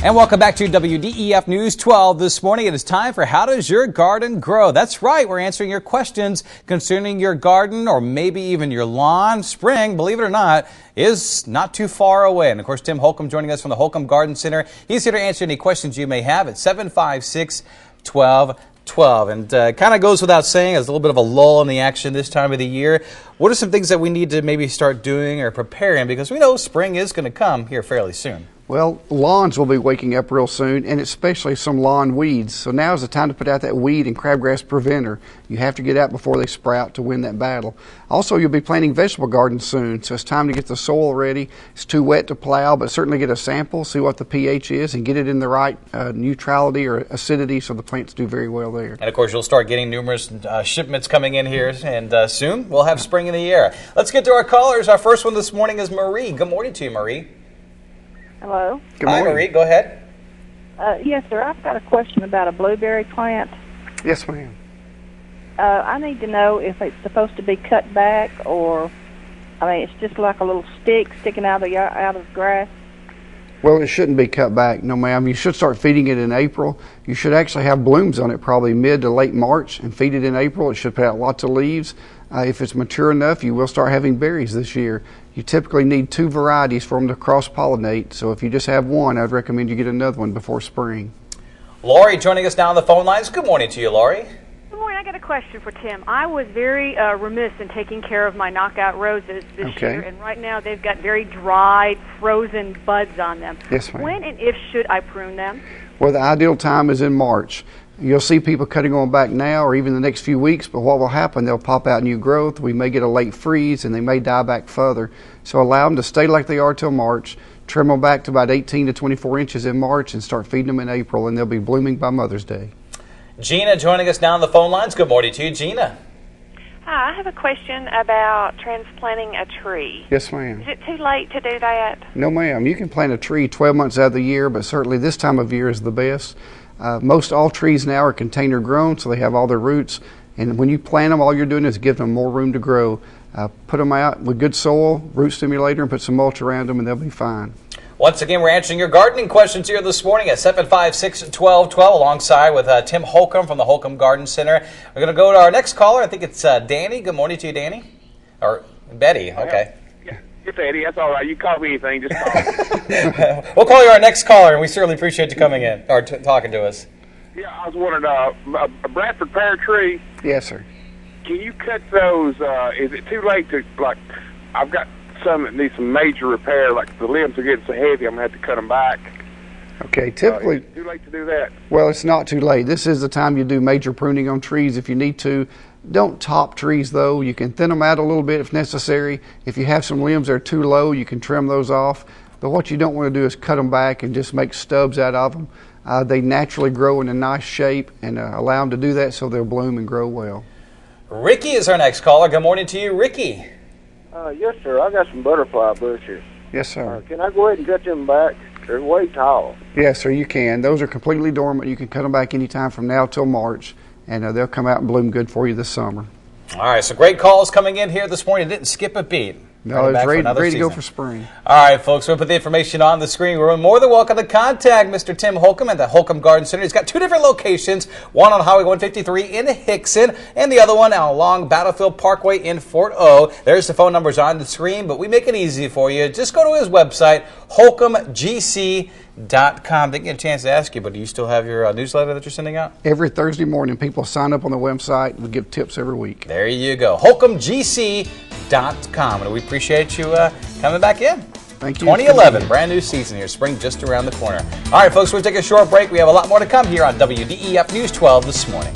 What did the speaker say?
And welcome back to WDEF News 12 this morning. It is time for How Does Your Garden Grow? That's right, we're answering your questions concerning your garden or maybe even your lawn. Spring, believe it or not, is not too far away. And of course, Tim Holcomb joining us from the Holcomb Garden Center. He's here to answer any questions you may have at 756-1212. And kind of goes without saying, there's a little bit of a lull in the action this time of the year. What are some things that we need to maybe start doing or preparing? Because we know spring is going to come here fairly soon. Well, lawns will be waking up real soon, and especially some lawn weeds. So now is the time to put out that weed and crabgrass preventer. You have to get out before they sprout to win that battle. Also, you'll be planting vegetable gardens soon, so it's time to get the soil ready. It's too wet to plow, but certainly get a sample, see what the pH is, and get it in the right neutrality or acidity so the plants do very well there. And of course, you'll start getting numerous shipments coming in here, and soon we'll have spring in the air. Let's get to our callers. Our first one this morning is Marie. Good morning to you, Marie. Hello. Good morning. Hi, Marie. Go ahead. Yes, sir. I've got a question about a blueberry plant. Yes, ma'am. I need to know if it's supposed to be cut back or, it's just like a little stick sticking out of the grass. Well, it shouldn't be cut back, no ma'am. You should start feeding it in April. You should actually have blooms on it probably mid to late March and feed it in April. It should put out lots of leaves. If it's mature enough, you will start having berries this year. You typically need 2 varieties for them to cross-pollinate, so if you just have one, I'd recommend you get another one before spring. Lori joining us now on the phone lines. Good morning to you, Lori. Good morning. I got a question for Tim. I was very remiss in taking care of my knockout roses this year, and right now they've got very dried, frozen buds on them. Yes, ma'am. When and if should I prune them? Well, the ideal time is in March. You'll see people cutting on back now or even the next few weeks, but what will happen, they'll pop out new growth. We may get a late freeze and they may die back further. So allow them to stay like they are till March. Trim them back to about 18 to 24 inches in March and start feeding them in April, and they'll be blooming by Mother's Day. Gina joining us now on the phone lines. Good morning to you, Gina. Hi, I have a question about transplanting a tree. Yes, ma'am. Is it too late to do that? No, ma'am. You can plant a tree 12 months out of the year, but certainly this time of year is the best. Most all trees now are container grown, so they have all their roots. And when you plant them, all you're doing is give them more room to grow. Put them out with good soil, root stimulator, and put some mulch around them, and they'll be fine. Once again, we're answering your gardening questions here this morning at 756-1212 alongside with Tim Holcomb from the Holcomb Garden Center. We're going to go to our next caller. I think it's Danny. Good morning to you, Danny. Or Betty. Okay. It's Eddie. That's all right. You call me anything. Just call me. We'll call you our next caller, and we certainly appreciate you coming in or talking to us. Yeah, I was wondering, a Bradford pear tree. Yes, sir. Can you cut those? Is it too late to, I've got some that need some major repair, like the limbs are getting so heavy, I'm going to have to cut them back. Okay, typically. Is it too late to do that? Well, it's not too late. This is the time you do major pruning on trees if you need to. Don't top trees, though. You can thin them out a little bit if necessary. If you have some limbs that are too low, you can trim those off. But what you don't want to do is cut them back and just make stubs out of them. They naturally grow in a nice shape, and allow them to do that so they'll bloom and grow well. Ricky is our next caller. Good morning to you, Ricky. Yes, sir. I got some butterfly bushes. Yes, sir. Can I go ahead and cut them back? They're way tall. Yes, sir, you can. Those are completely dormant. You can cut them back anytime from now till March, and they'll come out and bloom good for you this summer. All right, so great calls coming in here this morning. It didn't skip a beat. No, it's ready to go for spring. All right, folks, we'll put the information on the screen. We're more than welcome to contact Mr. Tim Holcomb at the Holcomb Garden Center. He's got 2 different locations, one on Highway 153 in Hickson and the other one along Battlefield Parkway in Fort O. There's the phone numbers on the screen, but we make it easy for you. Just go to his website, holcombgc.com. Didn't get a chance to ask you, but do you still have your newsletter that you're sending out? Every Thursday morning, people sign up on the website. We give tips every week. There you go. holcombgc.com. And we appreciate you coming back in. Thank you. 2011, brand new season here. Spring just around the corner. All right, folks, we'll take a short break. We have a lot more to come here on WDEF News 12 this morning.